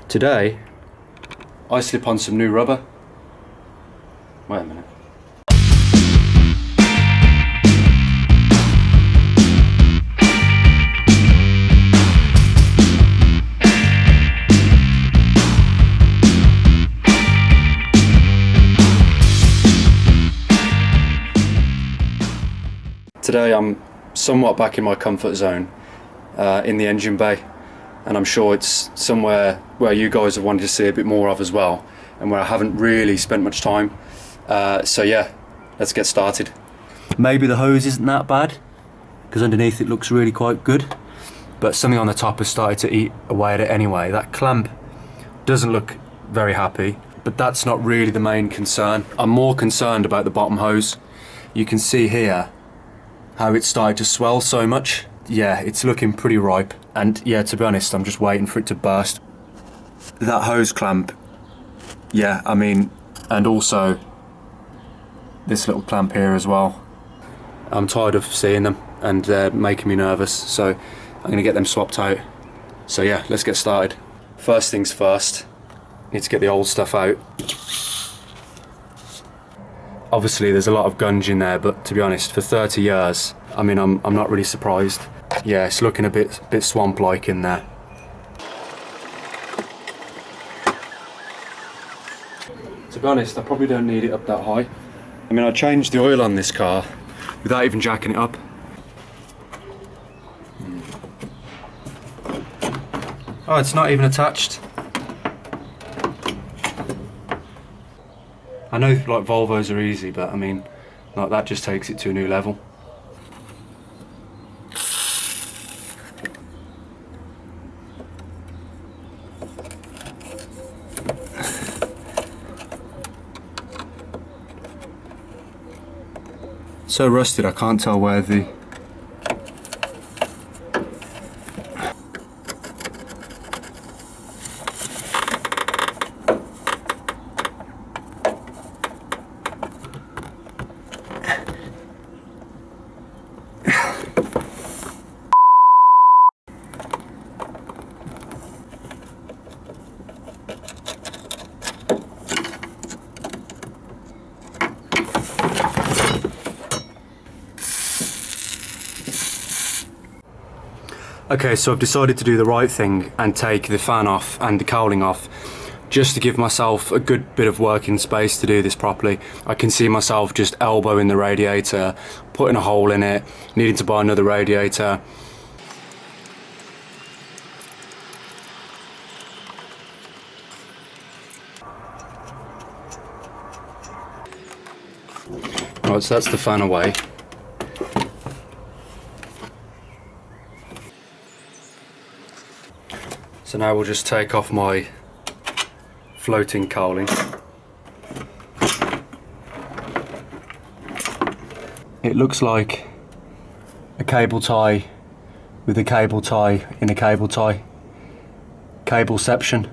Today, I slip on some new rubber. Wait a minute. Today I'm somewhat back in my comfort zone in the engine bay, and I'm sure it's somewhere where you guys have wanted to see a bit more of as well, and where I haven't really spent much time. So yeah, let's get started. Maybe the hose isn't that bad, because underneath it looks really quite good, but something on the top has started to eat away at it anyway. That clamp doesn't look very happy, but that's not really the main concern. I'm more concerned about the bottom hose. You can see here how it's started to swell so much. Yeah, it's looking pretty ripe, and yeah, to be honest, I'm just waiting for it to burst. That hose clamp, yeah, I mean, and also this little clamp here as well. I'm tired of seeing them, and they're making me nervous, so I'm gonna get them swapped out. So yeah, let's get started. First things first, need to get the old stuff out. Obviously there's a lot of gunge in there, but to be honest, for 30 years, I mean, I'm not really surprised. Yeah, it's looking a bit swamp-like in there. To be honest, I probably don't need it up that high. I mean, I changed the oil on this car without even jacking it up. Oh, it's not even attached. I know like Volvos are easy, but I mean, like that just takes it to a new level. So rusted, I can't tell where the Okay, so I've decided to do the right thing and take the fan off and the cowling off, just to give myself a good bit of working space to do this properly. I can see myself just elbowing the radiator, putting a hole in it, needing to buy another radiator. Right, so that's the fan away. So now we'll just take off my floating cowling. It looks like a cable tie with a cable tie in a cable tie. Cableception.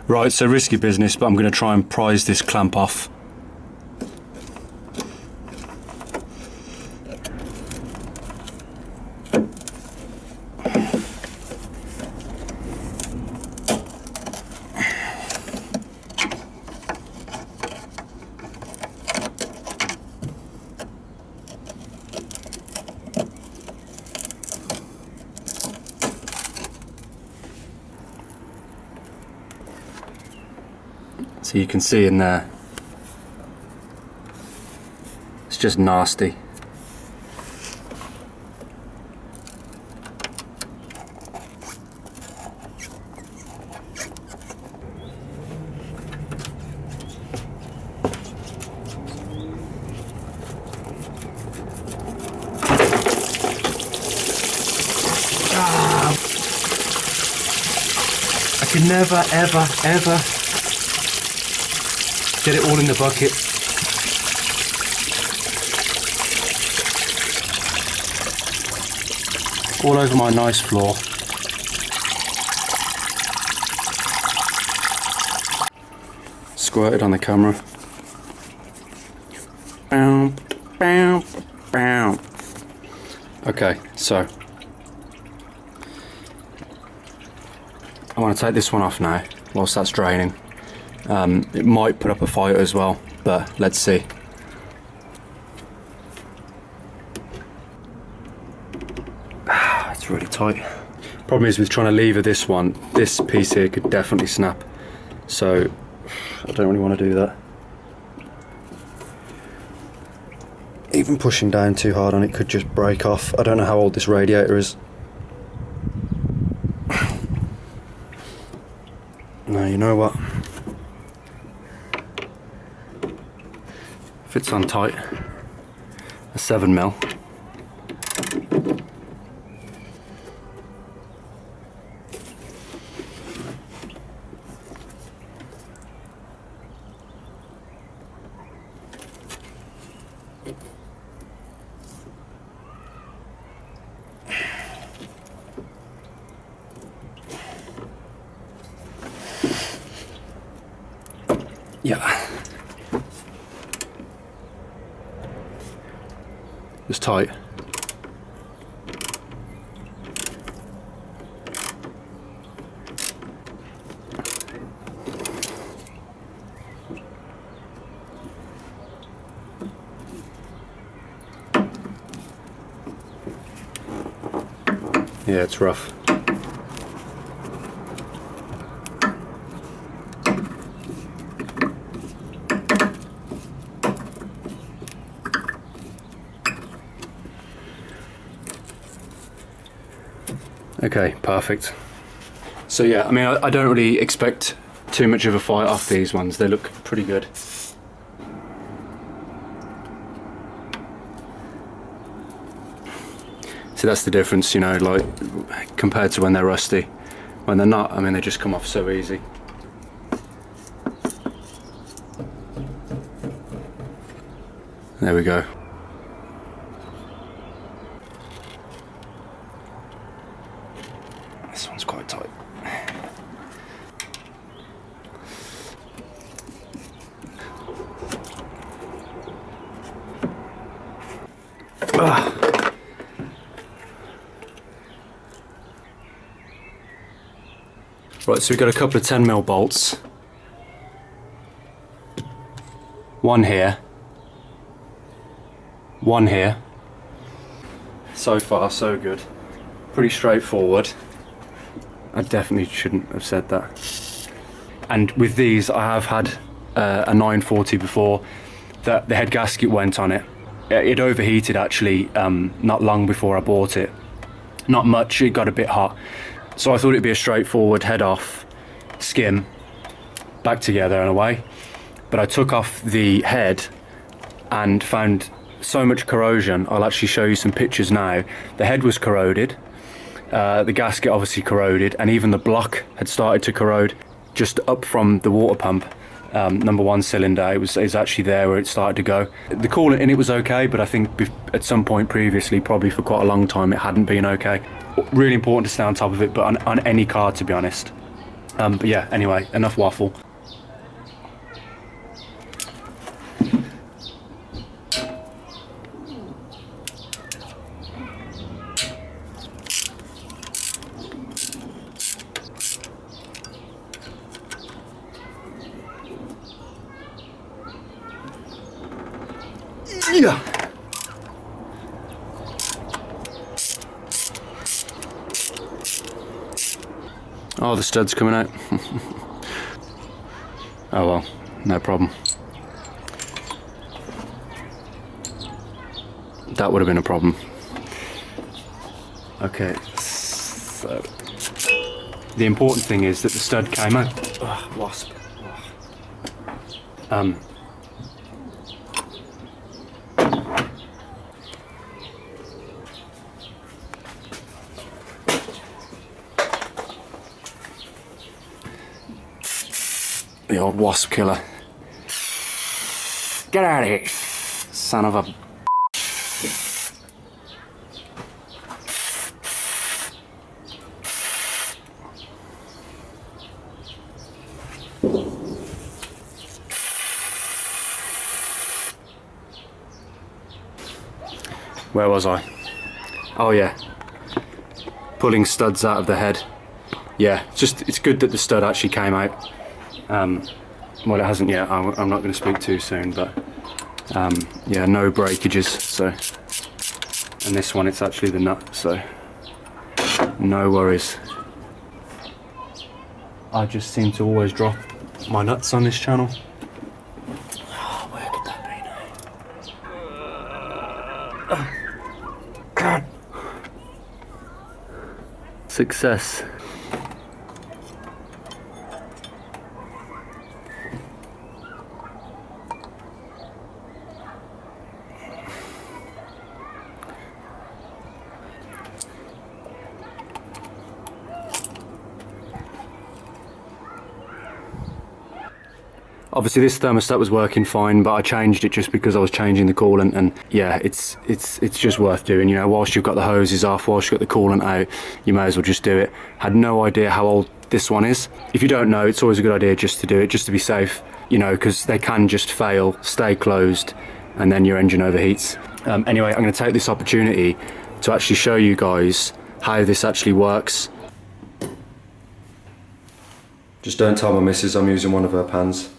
Right, so risky business, but I'm going to try and prise this clamp off. So you can see in there, it's just nasty. I can never, ever get it all in the bucket. All over my nice floor. Squirted on the camera. Okay, so I want to take this one off now whilst that's draining. It might put up a fight as well, but let's see. It's really tight. Problem is with trying to lever this one, this piece here could definitely snap. So I don't really want to do that. Even pushing down too hard on it could just break off. I don't know how old this radiator is. No, you know what? Fits on tight. A 7mm. Yeah. It's tight. Yeah, it's rough. Okay, perfect. So yeah, I mean, I don't really expect too much of a fight off these ones. They look pretty good. So that's the difference, you know, like compared to when they're rusty. When they're not, I mean, they just come off so easy. There we go. This one's quite tight. Right, so we've got a couple of 10mm bolts. One here. One here. So far, so good. Pretty straightforward. I definitely shouldn't have said that. And with these, I have had a 940 before that the head gasket went on it. It overheated actually not long before I bought it. Not much, it got a bit hot. So I thought it'd be a straightforward head off, skim, back together and away. But I took off the head and found so much corrosion. I'll actually show you some pictures now. The head was corroded, the gasket obviously corroded, and even the block had started to corrode just up from the water pump. Number one cylinder, it was actually there where it started to go. The coolant in it was okay, but I think at some point previously, probably for quite a long time, it hadn't been okay. Really important to stay on top of it, but on any car, to be honest. But yeah, anyway, enough waffle. Yeah. Oh, the stud's coming out. Oh well, no problem. That would have been a problem. Okay, so the important thing is that the stud came out. Ugh, wasp. The old wasp killer. Get out of here, son of a... Where was I? Oh yeah. Pulling studs out of the head. yeah, it's good that the stud actually came out. Well, it hasn't yet. I'm not going to speak too soon, but yeah, no breakages. So, and this one, it's actually the nut, so no worries. I just seem to always drop my nuts on this channel. Oh, where could that be now? God. Success. Obviously this thermostat was working fine, but I changed it just because I was changing the coolant, and yeah, it's just worth doing, you know, whilst you've got the hoses off, whilst you've got the coolant out, you may as well just do it. Had no idea how old this one is. If you don't know, it's always a good idea just to do it, just to be safe, you know, because they can just fail, stay closed, and then your engine overheats. Anyway, I'm going to take this opportunity to actually show you guys how this actually works. Just don't tell my missus I'm using one of her pans.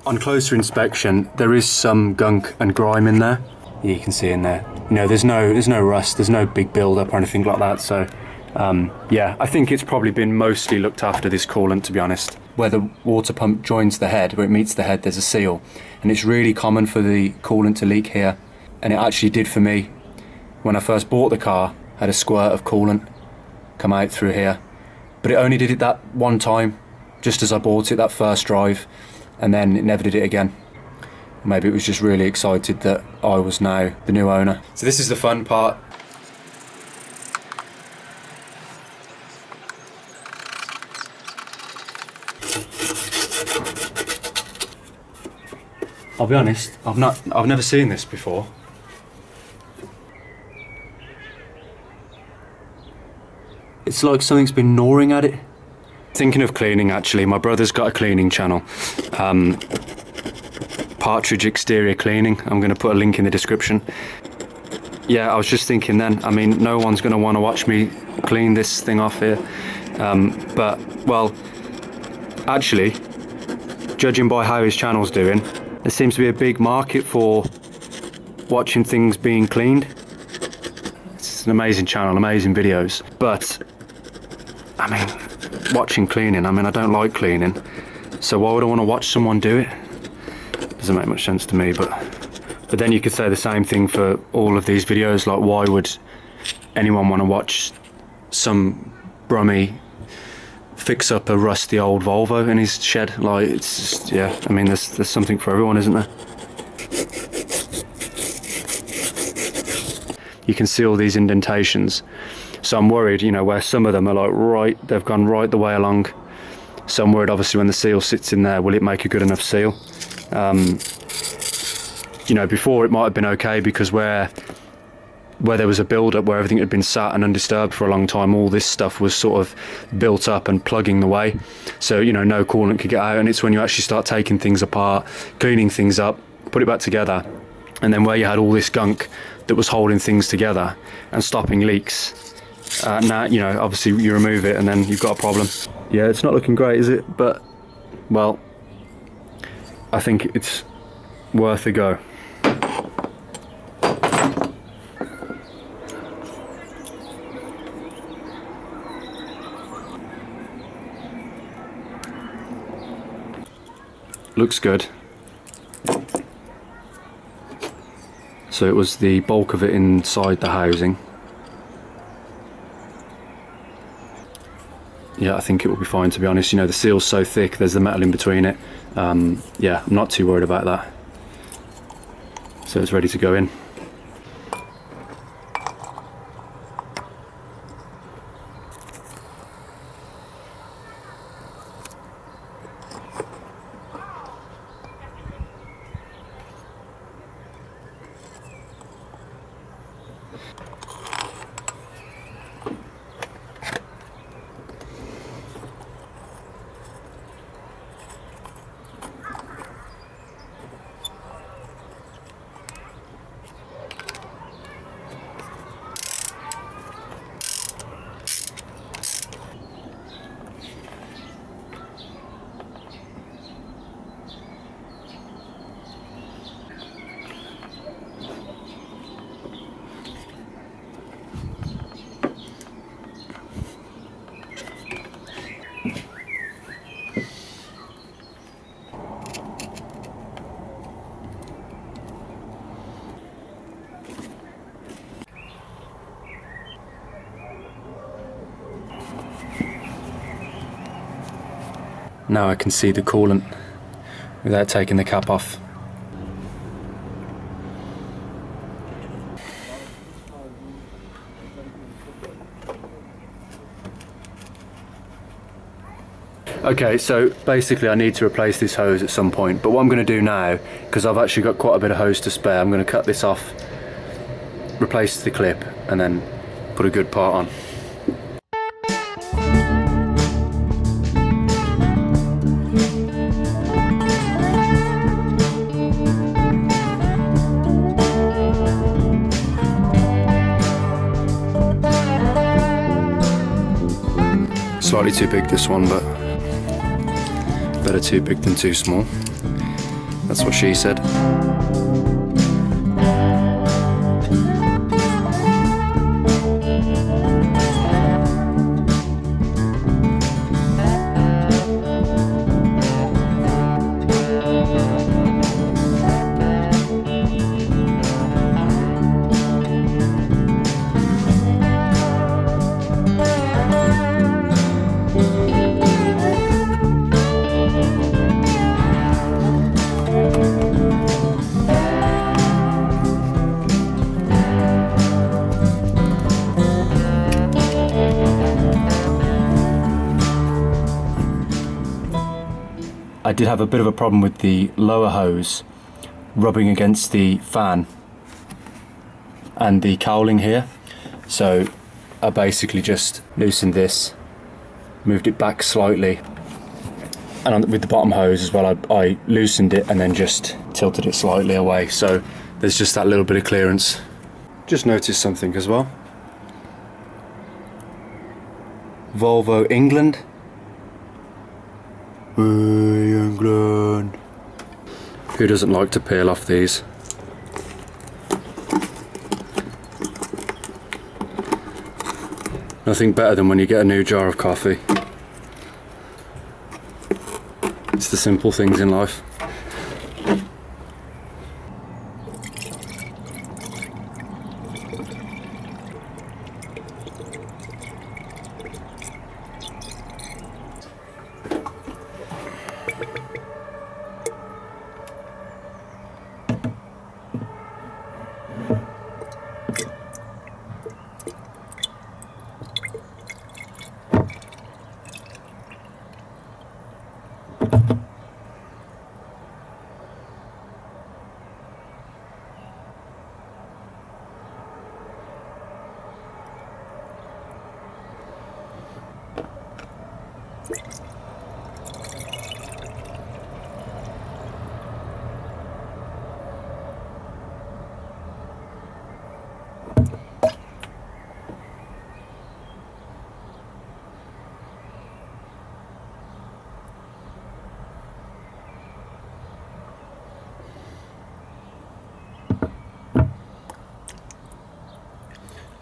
On closer inspection, there is some gunk and grime in there. You can see in there. You know, there's no rust, there's no big build-up or anything like that. So, yeah, I think it's probably been mostly looked after, this coolant, to be honest. Where the water pump joins the head, where it meets the head, there's a seal, and it's really common for the coolant to leak here. And it actually did for me when I first bought the car. I had a squirt of coolant come out through here, but it only did it that one time, just as I bought it, that first drive. And then it never did it again. Maybe it was just really excited that I was now the new owner. So this is the fun part. I'll be honest, I've never seen this before. It's like something's been gnawing at it. Thinking of cleaning, actually, my brother's got a cleaning channel, Partridge Exterior Cleaning. I'm going to put a link in the description. Yeah, I was just thinking then, I mean, no one's going to want to watch me clean this thing off here, but, well, actually, judging by how his channel's doing, there seems to be a big market for watching things being cleaned. It's an amazing channel, amazing videos, but, I mean, watching cleaning, I mean, I don't like cleaning, so why would I want to watch someone do it? Doesn't make much sense to me, but then you could say the same thing for all of these videos. Like, why would anyone want to watch some brummie fix up a rusty old Volvo in his shed? Like, it's just, yeah, I mean, there's something for everyone, isn't there? You can see all these indentations. So I'm worried, you know, where some of them are like they've gone right the way along. So I'm worried, obviously, when the seal sits in there, will it make a good enough seal? You know, before it might have been okay, because where there was a build-up, where everything had been sat and undisturbed for a long time, all this stuff was sort of built up and plugging the way. So, you know, no coolant could get out, and it's when you actually start taking things apart, cleaning things up, put it back together, and then where you had all this gunk that was holding things together and stopping leaks. Now, you know, obviously you remove it and then you've got a problem. Yeah, it's not looking great, is it? But, well, I think it's worth a go. Looks good. So it was the bulk of it inside the housing. Yeah, I think it will be fine, to be honest. You know, the seal's so thick, there's the metal in between it. Yeah, I'm not too worried about that. So it's ready to go in. Now I can see the coolant without taking the cap off. Okay, so basically I need to replace this hose at some point, but what I'm going to do now, because I've actually got quite a bit of hose to spare, I'm going to cut this off, replace the clip, and then put a good part on. Slightly too big, this one, but better too big than too small. That's what she said. I did have a bit of a problem with the lower hose rubbing against the fan and the cowling here, so I basically just loosened this, moved it back slightly, and with the bottom hose as well I loosened it and then just tilted it slightly away, so there's just that little bit of clearance. Just noticed something as well. Volvo England. England. Who doesn't like to peel off these? Nothing better than when you get a new jar of coffee. It's the simple things in life.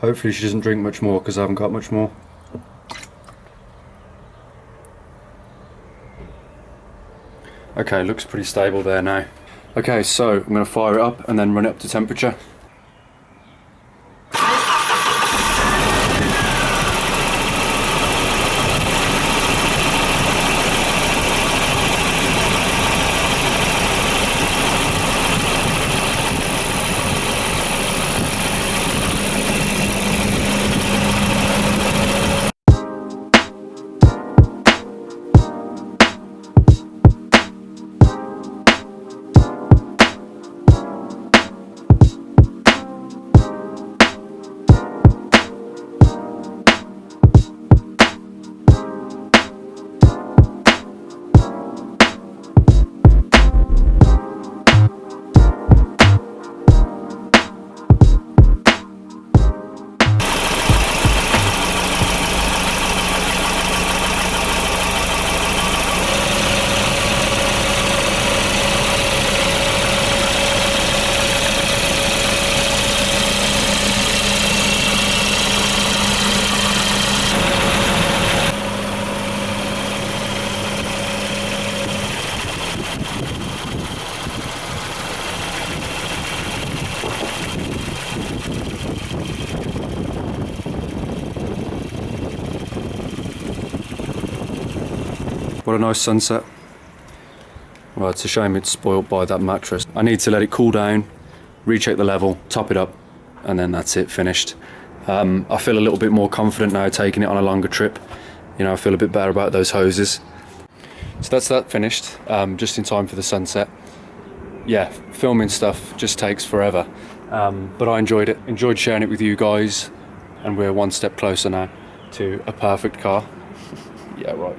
Hopefully she doesn't drink much more because I haven't got much more. Okay, looks pretty stable there now. Okay, so I'm going to fire it up and then run it up to temperature. What a nice sunset. Well, it's a shame it's spoilt by that mattress. I need to let it cool down, recheck the level, top it up, and then that's it, finished. I feel a little bit more confident now taking it on a longer trip. You know, I feel a bit better about those hoses. So that's that finished, just in time for the sunset. Yeah, filming stuff just takes forever, but I enjoyed it. Enjoyed sharing it with you guys, and we're one step closer now to a perfect car. Yeah, right.